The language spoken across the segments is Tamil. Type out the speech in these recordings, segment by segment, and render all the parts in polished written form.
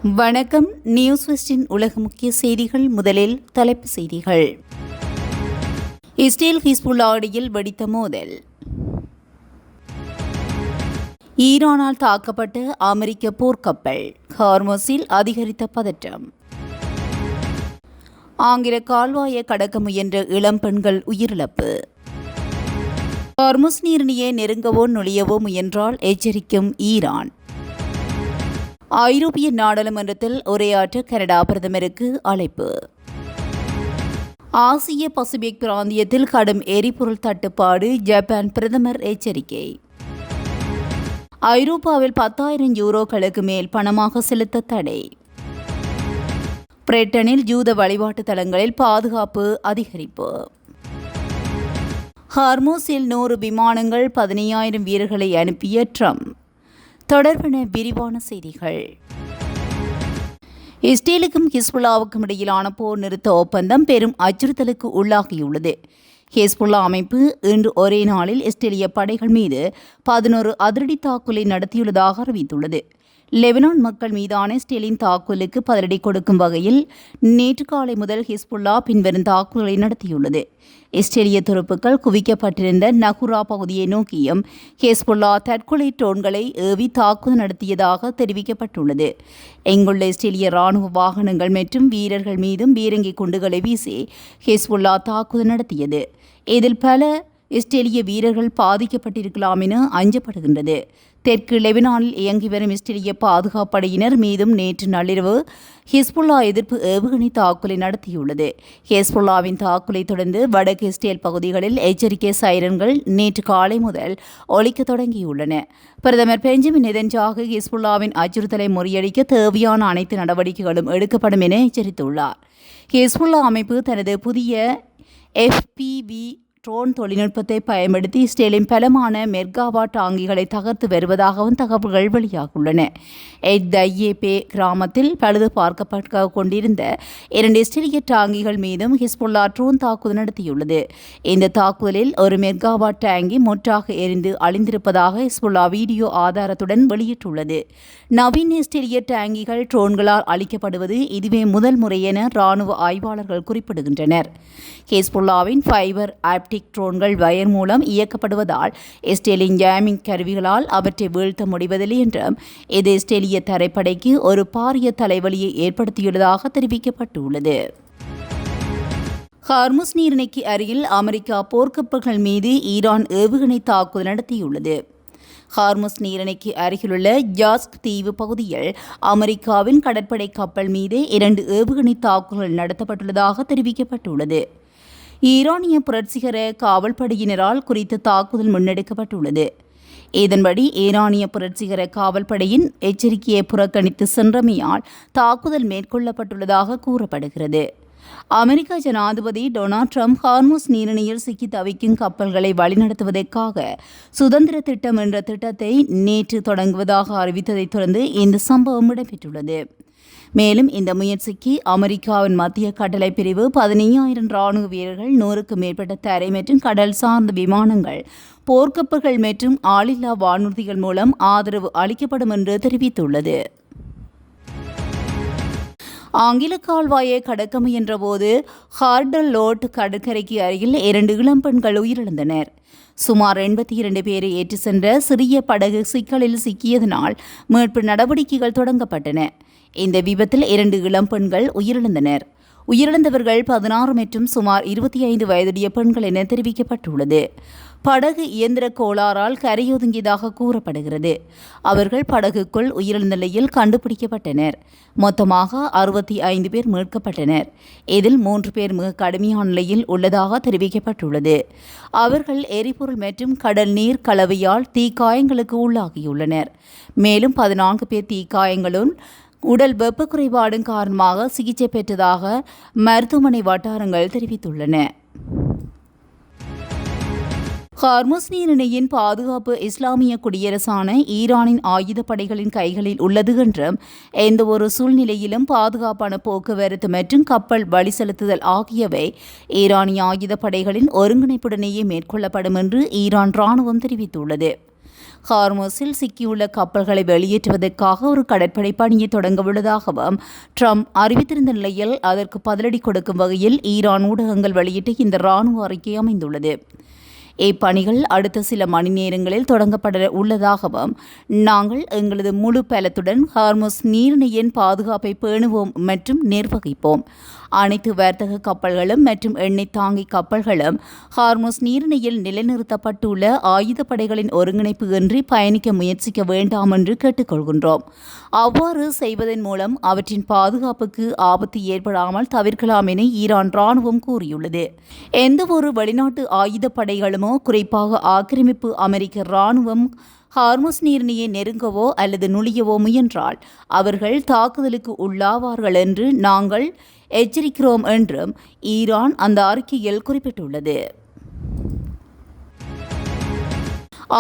வணக்கம். நியூஸ் வெஸ்டின் உலக முக்கிய செய்திகள். முதலில் தலைப்புச் செய்திகள். இஸ்ரேல் ஹிஸ்புல்லா இடையில் வெடித்த மோதல். ஈரானால் தாக்கப்பட்ட அமெரிக்க போர்க்கப்பல். ஹார்மஸில் அதிகரித்த பதற்றம். ஆங்கில கால்வாயை கடக்க முயன்ற இளம் பெண்கள் உயிரிழப்பு. ஹார்மஸ் நீரிணையை நெருங்கவோ நுழையவோ முயன்றால் எச்சரிக்கும் ஈரான். ஐரோப்பிய நாடாளுமன்றத்தில் உரையாற்ற கனடா பிரதமருக்கு அழைப்பு. ஆசிய பசிபிக் பிராந்தியத்தில் கடும் எரிபொருள் தட்டுப்பாடு. ஜப்பான் பிரதமர் எச்சரிக்கை. ஐரோப்பாவில் 10,000 யூரோக்களுக்கு மேல் பணமாக செலுத்த தடை. பிரிட்டனில் யூத வழிபாட்டு தலங்களில் பாதுகாப்பு அதிகரிப்பு. ஹார்மோஸில் 100 விமானங்கள் 15,000 வீரர்களை அனுப்பிய ட்ரம்ப். தொடர்பான விரிவான செய்திகள். இஸ்ரேலுக்கும் ஹிஸ்புல்லாவுக்கும் இடையிலான போர் நிறுத்த ஒப்பந்தம் பெரும் அச்சுறுத்தலுக்கு உள்ளாகியுள்ளது. ஹிஸ்புல்லா அமைப்பு இன்று ஒரே நாளில் இஸ்ரேலிய படைகள் மீது 11 அதிரடி தாக்குதலை நடத்தியுள்ளதாக அறிவித்துள்ளது. லெபனான் மக்கள் மீதான இஸ்ரேலின் தாக்குதலுக்கு பதிலடி கொடுக்கும் வகையில் நேற்று காலை முதல் ஹிஸ்புல்லா பின்வரும் தாக்குதலை நடத்தியுள்ளது. இஸ்ரேலிய துருப்புக்கள் குவிக்கப்பட்டிருந்த நகுரா பகுதியை நோக்கியும் ஹிஸ்புல்லா தற்கொலை ட்ரோன்களை ஏவி தாக்குதல் நடத்தியதாக தெரிவிக்கப்பட்டுள்ளது. இங்குள்ள இஸ்ரேலிய ராணுவ வாகனங்கள் மற்றும் வீரர்கள் மீதும் பீரங்கி குண்டுகளை வீசி ஹிஸ்புல்லா தாக்குதல் நடத்தியது. இதில் பல இஸ்ரேலிய வீரர்கள் பாதிக்கப்பட்டிருக்கலாம் என அஞ்சப்படுகின்றது. தெற்கு லெபனானில் இயங்கி வரும் இஸ்ரேலிய பாதுகாப்படையினர் மீதும் நேற்று நள்ளிரவு ஹிஸ்புல்லா எதிர்ப்பு ஏவுகணை தாக்குதலை நடத்தியுள்ளது. ஹிஸ்புல்லாவின் தாக்குதலை தொடர்ந்து வடக்கு இஸ்ரேல் பகுதிகளில் எச்சரிக்கை சைரன்கள் நேற்று காலை முதல் ஒலிக்க தொடங்கியுள்ளன. பிரதமர் பெஞ்சமின் நெதன்யாகு ஹிஸ்புல்லாவின் அச்சுறுத்தலை முறியடிக்க தேவையான அனைத்து நடவடிக்கைகளும் எடுக்கப்படும் என எச்சரித்துள்ளார். ஹிஸ்புல்லா அமைப்பு தனது புதிய FPV ட்ரோன் தொழில்நுட்பத்தை பயன்படுத்தி இஸ்ரேலின் பலமான மெர்காவா டாங்கிகளை தகர்த்து வருவதாகவும் தகவல்கள் வெளியாகியுள்ளன. எட்தையேபே கிராமத்தில் பழுது பார்க்கப்பட்டு கொண்டிருந்த 2 இஸ்ரேலிய டாங்கிகள் மீதும் ஹிஸ்புல்லா ட்ரோன் தாக்குதல் நடத்தியுள்ளது. இந்த தாக்குதலில் ஒரு மெர்காவா டாங்கி மொற்றாக எரிந்து அழிந்திருப்பதாக ஹிஸ்புல்லா வீடியோ ஆதாரத்துடன் வெளியிட்டுள்ளது. நவீன இஸ்ரேலிய டாங்கிகள் ட்ரோன்களால் அழிக்கப்படுவது இதுவே முதல் முறை என ராணுவ ஆய்வாளர்கள் குறிப்பிடுகின்றனர். ஹிஸ்புல்லாவின் ஃபைபர் ஆப்டிக் ட்ரோன்கள் வயர் மூலம் இயக்கப்படுவதால் இஸ்ரேலின் ஜாமிங் கருவிகளால் அவற்றை வீழ்த்த முடிவதில்லை என்றும் இது இஸ்ரேலிய தரைப்படைக்கு ஒரு பாரிய தலைவலியை ஏற்படுத்தியுள்ளதாக தெரிவிக்கப்பட்டுள்ளது. ஹார்முஸ் நீரிணைக்கு அருகில் அமெரிக்கா போர்க்கப்பல்கள் மீது ஈரான் ஏவுகணை தாக்குதல் நடத்தியுள்ளது. ஹார்முஸ் நீரிணைக்கு அருகிலுள்ள ஜாஸ்க் தீவு பகுதியில் அமெரிக்காவின் கடற்படை கப்பல் மீது 2 ஏவுகணை தாக்குதல்கள் நடத்தப்பட்டுள்ளதாக தெரிவிக்கப்பட்டுள்ளது. ஈரானிய புரட்சிகர காவல்படையினரால் குறித்த தாக்குதல் முன்னெடுக்கப்பட்டுள்ளது. இதன்படி ஈரானிய புரட்சிகர காவல்படையின் எச்சரிக்கையை புறக்கணித்து சென்றமையால் தாக்குதல் மேற்கொள்ளப்பட்டுள்ளதாக கூறப்படுகிறது. அமெரிக்க ஜனாதிபதி டொனால்ட் ட்ரம்ப் ஹார்முஸ் நீரிணையில் சிக்கி தவிக்கும் கப்பல்களை வழிநடத்துவதற்காக சுதந்திர திட்டம் என்ற திட்டத்தை நேற்று தொடங்குவதாக அறிவித்ததைத் தொடர்ந்து இந்த சம்பவம் இடம்பெற்றுள்ளது. மேலும் இந்த முயற்சிக்கு அமெரிக்காவின் மத்திய கட்டளை பிரிவு 15,000 ராணுவ வீரர்கள், 100க்கும் மேற்பட்ட தரை மற்றும் கடல் சார்ந்த விமானங்கள், போர்க்கப்பல்கள் மற்றும் ஆளில்லா வானூர்திகள் மூலம் ஆதரவு அளிக்கப்படும் என்று தெரிவித்துள்ளது. ஆங்கில கால்வாயை கடக்க முயன்றபோது ஹார்டலோட் கடற்கரைக்கு அருகில் 2 இளம் பெண்கள் உயிரிழந்தனர். சுமார் 82 பேரை ஏற்றி சென்ற சிறிய படகு சிக்கலில் சிக்கியதனால் மீட்பு நடவடிக்கைகள் தொடங்கப்பட்டன. இந்த விபத்தில் 2 இளம் பெண்கள் உயிரிழந்தனர். உயிரிழந்தவர்கள் 16 மற்றும் சுமார் 25 வயதுடைய பெண்கள் என தெரிவிக்கப்பட்டுள்ளது. படகு இயந்திர கோளாறால் கரையொதுங்கியதாக கூறப்படுகிறது. அவர்கள் படகுக்குள் உயிரிழந்த நிலையில் கண்டுபிடிக்கப்பட்டனர். மொத்தமாக 65 பேர் மீட்கப்பட்டனர். இதில் 3 பேர் மிக கடுமையான நிலையில் உள்ளதாக தெரிவிக்கப்பட்டுள்ளது. அவர்கள் எரிபொருள் மற்றும் கடல் நீர் கலவையால் தீக்காயங்களுக்கு உள்ளாகியுள்ளனர். மேலும் 14 பேர் தீக்காயங்களும் உடல் வெப்ப குறைபாடும் காரணமாக சிகிச்சை பெற்றதாக மருத்துவமனை வட்டாரங்கள் தெரிவித்துள்ளன. ஹார்முஸ் நீரிணையின் பாதுகாப்பு இஸ்லாமிய குடியரசான ஈரானின் ஆயுதப்படைகளின் கைகளில் உள்ளது என்றும் எந்தவொரு சூழ்நிலையிலும் பாதுகாப்பான போக்குவரத்து மற்றும் கப்பல் வழி செலுத்துதல் ஆகியவை ஈரானிய ஆயுதப்படைகளின் ஒருங்கிணைப்புடனேயே மேற்கொள்ளப்படும் என்று ஈரான் ராணுவம் தெரிவித்துள்ளது. ஹார்மோஸில் சிக்கியுள்ள கப்பல்களை வெளியேற்றுவதற்காக ஒரு கடற்படை பணியை தொடங்கவுள்ளதாகவும் ட்ரம்ப் அறிவித்திருந்த நிலையில் அதற்கு பதிலடி கொடுக்கும் வகையில் ஈரான் ஊடகங்கள் வெளியிட்ட இந்த இராணுவ அறிக்கை அமைந்துள்ளது. இப்பணிகள் அடுத்த சில மணி நேரங்களில் தொடங்கப்பட உள்ளதாகவும் நாங்கள் எங்களது முழு பலத்துடன் ஹார்முஸ் நீரிணையின் பாதுகாப்பை பேணுவோம் மற்றும் நிர்வகிப்போம். அனைத்து வர்த்தக கப்பல்களும் மற்றும் எண்ணெய் தாங்கி கப்பல்களும் ஹார்முஸ் நீரிணையில் நிலைநிறுத்தப்பட்டுள்ள ஆயுதப்படைகளின் ஒருங்கிணைப்பு இன்றி பயணிக்க முயற்சிக்க வேண்டாம் என்று கேட்டுக்கொள்கின்றோம். அவ்வாறு செய்வதன் மூலம் அவற்றின் பாதுகாப்புக்கு ஆபத்து ஏற்படாமல் தவிர்க்கலாம் என ஈரான் ராணுவம் கூறியுள்ளது. எந்தவொரு வெளிநாட்டு ஆயுதப்படைகளுமோ குறிப்பாக ஆக்கிரமிப்பு அமெரிக்க ராணுவம் ஹார்முஸ் நீரிணையை நெருங்கவோ அல்லது நுழையவோ முயன்றால் அவர்கள் தாக்குதலுக்கு உள்ளாவார்கள் என்று நாங்கள் எச்சரிக்கிறோம் என்றும் ஈரான் அந்த அறிக்கையில் குறிப்பிட்டுள்ளது.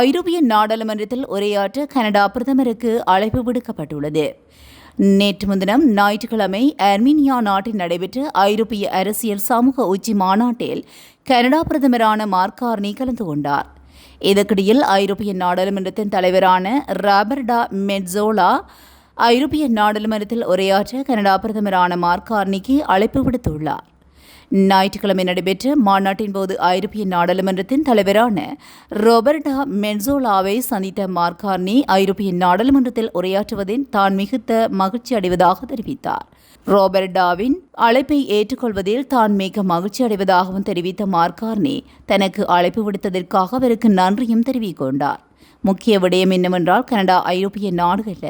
ஐரோப்பிய நாடாளுமன்றத்தில் உரையாற்ற கனடா பிரதமருக்கு அழைப்பு விடுக்கப்பட்டுள்ளது. நேற்று முன்தினம் ஞாயிற்றுக்கிழமை அர்மீனியா நாட்டில் நடைபெற்ற ஐரோப்பிய அரசியல் சமூக உச்சி மாநாட்டில் கனடா பிரதமரான மார்க் கார்னி கலந்து கொண்டார். இதற்கிடையில் ஐரோப்பிய நாடாளுமன்றத்தின் தலைவரான ராபர்டா மெட்சோலா ஐரோப்பிய நாடாளுமன்றத்தில் உரையாற்ற கனடா பிரதமரான மார்க் கார்னிக்கு அழைப்பு விடுத்துள்ளார். ஞாயிற்றுக்கிழமை நடைபெற்ற மாநாட்டின் போது ஐரோப்பிய நாடாளுமன்றத்தின் தலைவரான ரோபர்டா மெட்சோலாவை சந்தித்த மார்க் கார்னி ஐரோப்பிய நாடாளுமன்றத்தில் உரையாற்றுவதில் தான் மிகுந்த மகிழ்ச்சி அடைவதாக தெரிவித்தார். ரோபர்டாவின் அழைப்பை ஏற்றுக்கொள்வதில் தான் மிக மகிழ்ச்சி அடைவதாகவும் தெரிவித்த மார்க் கார்னி தனக்கு அழைப்பு விடுத்ததற்காக அவருக்கு நன்றியும் தெரிவித்துக் கொண்டார். முக்கிய விடயம் என்னவென்றால் கனடா ஐரோப்பிய நாடு அல்ல,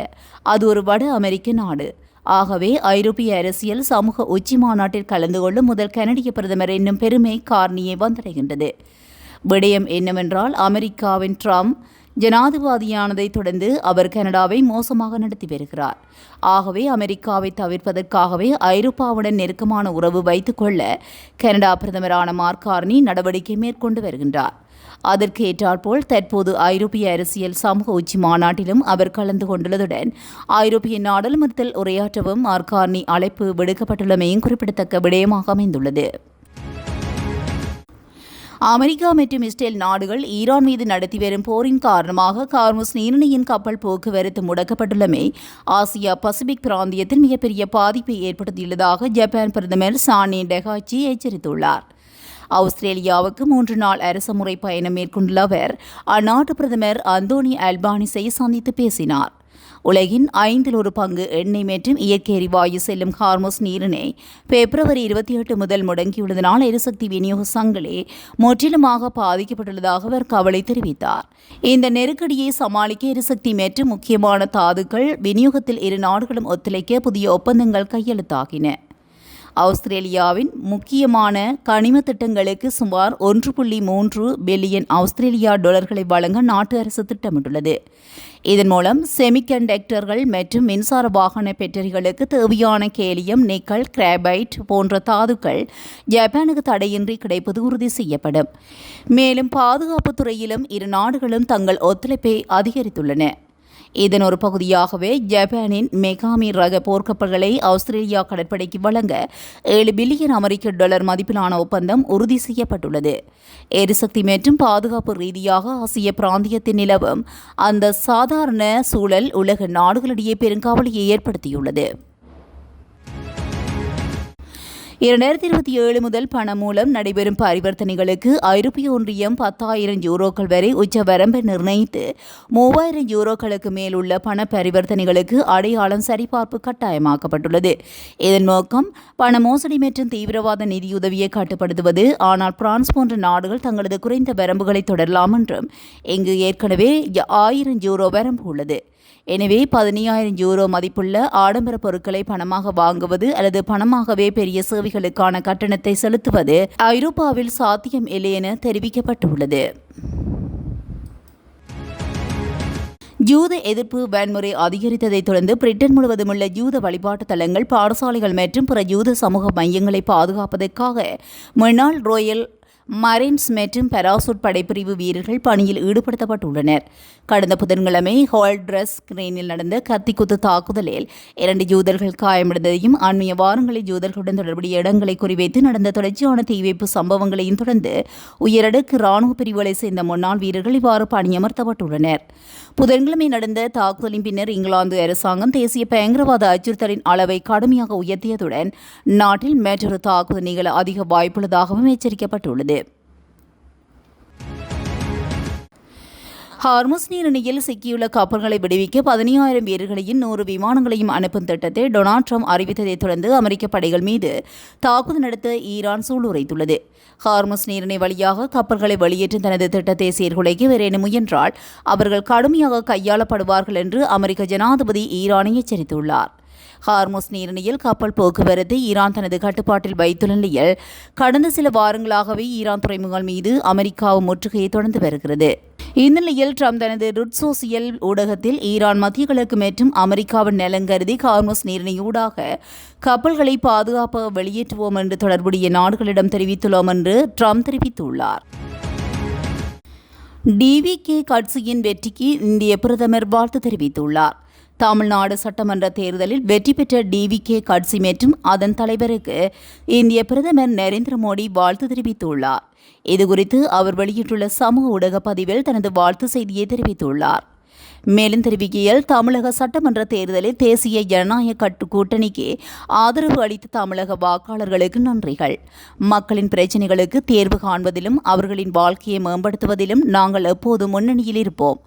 அது ஒரு வட அமெரிக்க நாடு. ஆகவே ஐரோப்பிய அரசியல் சமூக உச்சி மாநாட்டில் கலந்து கொள்ளும் முதல் கனடிய பிரதமர் என்னும் பெருமை கார்னியை வந்தடைகின்றது. விடயம் என்னவென்றால் அமெரிக்காவின் ட்ரம்ப் ஜனாதிபதியானதை தொடர்ந்து அவர் கனடாவை மோசமாக நடத்தி வருகிறார். ஆகவே அமெரிக்காவை தவிர்ப்பதற்காகவே ஐரோப்பாவுடன் நெருக்கமான உறவு வைத்துக் கொள்ள கனடா பிரதமரான மார்க் கார்னி நடவடிக்கை மேற்கொண்டு வருகின்றார். அதற்கு ஏற்றாற்போல் தற்போது ஐரோப்பிய அரசியல் சமூக உச்சி மாநாட்டிலும் அவர் கலந்து கொண்டுள்ளதுடன் ஐரோப்பிய நாடாளுமன்றத்தில் உரையாற்றவும் மார்க் கார்னி அழைப்பு விடுக்கப்பட்டுள்ளமையும் குறிப்பிடத்தக்க விடயமாக அமைந்துள்ளது. அமெரிக்கா மற்றும் இஸ்ரேல் நாடுகள் ஈரான் மீது நடத்தி வரும் போரின் காரணமாக ஹார்முஸ் நீரிணையின் கப்பல் போக்குவரத்து முடக்கப்பட்டுள்ளமை ஆசியா பசிபிக் பிராந்தியத்தில் மிகப்பெரிய பாதிப்பை ஏற்படுத்தியுள்ளதாக ஜப்பான் பிரதமர் சானி டெகாச்சி எச்சரித்துள்ளார். ஆஸ்திரேலியாவுக்கு 3 நாள் அரசுமுறை பயணம் மேற்கொண்டுள்ள அவர் அந்நாட்டு பிரதமர் அந்தோனி அல்பானிஸை சந்தித்து பேசினார். உலகின் 1/5 எண்ணெய் மற்றும் இயற்கை எரிவாயு செல்லும் ஹார்முஸ் நீரிணை பிப்ரவரி 28 முதல் முடங்கியுள்ளதனால் எரிசக்தி விநியோக சங்கிலி முற்றிலுமாக பாதிக்கப்பட்டுள்ளதாக அவர் கவலை தெரிவித்தார். இந்த நெருக்கடியை சமாளிக்க எரிசக்தி மற்றும் முக்கியமான தாதுக்கள் விநியோகத்தில் இரு நாடுகளும் ஒத்துழைக்க புதிய ஒப்பந்தங்கள் கையெழுத்தாகின. ஆஸ்திரேலியாவின் முக்கியமான கனிம திட்டங்களுக்கு சுமார் 1.3 பில்லியன் ஆஸ்திரேலியா டாலர்களை வழங்க நாட்டு அரசு திட்டமிட்டுள்ளது. இதன் மூலம் செமிகண்டக்டர்கள் மற்றும் மின்சார வாகன பேட்டரிகளுக்கு தேவையான கேலியம், நிக்கல், கிராபைட் போன்ற தாதுக்கள் ஜப்பானுக்கு தடையின்றி கிடைப்பது உறுதி செய்யப்படும். மேலும் பாதுகாப்பு துறையிலும் இரு நாடுகளும் தங்கள் ஒத்துழைப்பை அதிகரித்துள்ளன. இதன் ஒரு பகுதியாகவே ஜப்பானின் மெகாமி ரக போர்க்கப்பல்களை ஆஸ்திரேலியா கடற்படைக்கு வழங்க 7 பில்லியன் அமெரிக்க டாலர் மதிப்பிலான ஒப்பந்தம் உறுதி செய்யப்பட்டுள்ளது. எரிசக்தி மற்றும் பாதுகாப்பு ரீதியாக ஆசிய பிராந்தியத்தில் நிலவும் அந்த சாதாரண சூழல் உலக நாடுகளிடையே பெருங்கவலையை ஏற்படுத்தியுள்ளது. 2027 முதல் பணம் மூலம் நடைபெறும் பரிவர்த்தனைகளுக்கு ஐரோப்பிய ஒன்றியம் 10,000 யூரோக்கள் வரை உச்ச வரம்பை நிர்ணயித்து 3,000 யூரோக்களுக்கு மேல் உள்ள பண பரிவர்த்தனைகளுக்கு அடையாளம் சரிபார்ப்பு கட்டாயமாக்கப்பட்டுள்ளது. இதன் நோக்கம் பண மோசடி மற்றும் தீவிரவாத நிதியுதவியை கட்டுப்படுத்துவது. ஆனால் பிரான்ஸ் போன்ற நாடுகள் தங்களது குறைந்த வரம்புகளை தொடரலாம் என்றும் இங்கு ஏற்கனவே 1,000 யூரோ வரம்பு உள்ளது. எனவே 15,000 யூரோ மதிப்புள்ள ஆடம்பர பொருட்களை பணமாக வாங்குவது அல்லது பணமாகவே பெரிய சேவைகளுக்கான கட்டணத்தை செலுத்துவது ஐரோப்பாவில் சாத்தியம் இல்லை என தெரிவிக்கப்பட்டுள்ளது. யூத எதிர்ப்பு வன்முறை அதிகரித்ததைத் தொடர்ந்து பிரிட்டன் முழுவதும் உள்ள யூத வழிபாட்டு தலங்கள், பாடசாலைகள் மற்றும் பிற யூத சமூக மையங்களை பாதுகாப்பதற்காக முன்னாள் ரோயல் மரைன்ஸ் மற்றும் பாராசூட் படைப்பிரிவு வீரர்கள் பணியில் ஈடுபடுத்தப்பட்டுள்ளனர். கடந்த புதன்கிழமை ஹோல்ட்ரஸ் கிரேனில் நடந்த கத்திக்குத்து தாக்குதலில் 2 ஜூதர்கள் காயமடைந்ததையும் அண்மைய வாரங்களில் ஜூதர்களுடன் தொடர்புடைய இடங்களை குறிவைத்து நடந்த தொடர்ச்சியான தீவைப்பு சம்பவங்களையும் தொடர்ந்து உயரடுக்கு ராணுவ பிரிவுகளை சேர்ந்த முன்னாள் வீரர்கள் இவ்வாறு பணியமர்த்தப்பட்டுள்ளனர். புதன்கிழமை நடந்த தாக்குதலின் பின்னர் இங்கிலாந்து அரசாங்கம் தேசிய பயங்கரவாத அச்சுறுத்தலின் அளவை கடுமையாக உயர்த்தியதுடன் நாட்டில் மற்றொரு தாக்குதல் நிகழ அதிக வாய்ப்புள்ளதாகவும் எச்சரிக்கப்பட்டுள்ளது. ஹார்முஸ் நீரிணையில் சிக்கியுள்ள கப்பல்களை விடுவிக்க 15,000 வீரர்களையும் 100 விமானங்களையும் அனுப்பும் திட்டத்தை டொனால்ட் ட்ரம்ப் அறிவித்ததைத் தொடர்ந்து அமெரிக்க படைகள் மீது தாக்குதல் நடத்த ஈரான் சூளுரைத்துள்ளது. ஹார்முஸ் நீரிணை வழியாக கப்பல்களை வெளியேற்றும் தனது திட்டத்தை சீர்குலைக்க வேறேனும் முயன்றால் அவர்கள் கடுமையாக கையாளப்படுவார்கள் என்று அமெரிக்க ஜனாதிபதி ஈரானை எச்சரித்துள்ளார். ஹார்முஸ் நீரிணையில் கப்பல் போக்குவரத்தை ஈரான் தனது கட்டுப்பாட்டில் வைத்துள்ள நிலையில் கடந்த சில வாரங்களாகவே ஈரான் துறைமுகங்கள் மீது அமெரிக்காவும் முற்றுகையை தொடர்ந்து வருகிறது. இந்நிலையில் ட்ரம்ப் தனது ருட் சோசியல் ஊடகத்தில் ஈரான் மத்திய கிழக்கு மற்றும் அமெரிக்காவின் நலங்கருதி ஹார்முஸ் நீரிணையூடாக கப்பல்களை பாதுகாப்பாக வெளியேற்றுவோம் என்று தொடர்புடைய நாடுகளிடம் தெரிவித்துள்ளோம் என்று ட்ரம்ப் தெரிவித்துள்ளார். டிவிகே கட்சியின் வெற்றிக்கு இந்திய பிரதமர் வாழ்த்து தெரிவித்துள்ளார். தமிழ்நாடு சட்டமன்ற தேர்தலில் வெற்றி பெற்ற டிவிகே கட்சி மற்றும் அதன் தலைவருக்கு இந்திய பிரதமர் நரேந்திர மோடி வாழ்த்து தெரிவித்துள்ளார். இதுகுறித்து அவர் வெளியிட்டுள்ள சமூக ஊடக பதிவில் தனது வாழ்த்து செய்தியை தெரிவித்துள்ளார். மேலும் தெரிவிக்கையில், தமிழக சட்டமன்ற தேர்தலில் தேசிய ஜனநாயக கூட்டணிக்கு ஆதரவு அளித்த தமிழக வாக்காளர்களுக்கு நன்றிகள். மக்களின் பிரச்சினைகளுக்கு தேர்வு காண்பதிலும் அவர்களின் வாழ்க்கையை மேம்படுத்துவதிலும் நாங்கள் எப்போதும் முன்னணியில் இருப்போம்.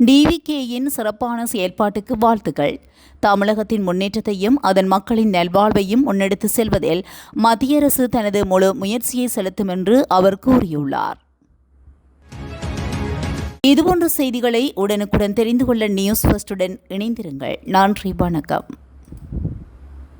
டிவிகேயின் சிறப்பான செயல்பாட்டுக்கு வாழ்த்துக்கள். தமிழகத்தின் முன்னேற்றத்தையும் அதன் மக்களின் நல்வாழ்வையும் முன்னெடுத்து செல்வதில் மத்திய அரசு தனது முழு முயற்சியை செலுத்தும் என்று அவர் கூறியுள்ளார். இதுபோன்ற செய்திகளை உடனுக்குடன் தெரிந்து கொள்ள நியூஸ் ஃபர்ஸ்டுடன் இணைந்திருங்கள். நன்றி, வணக்கம்.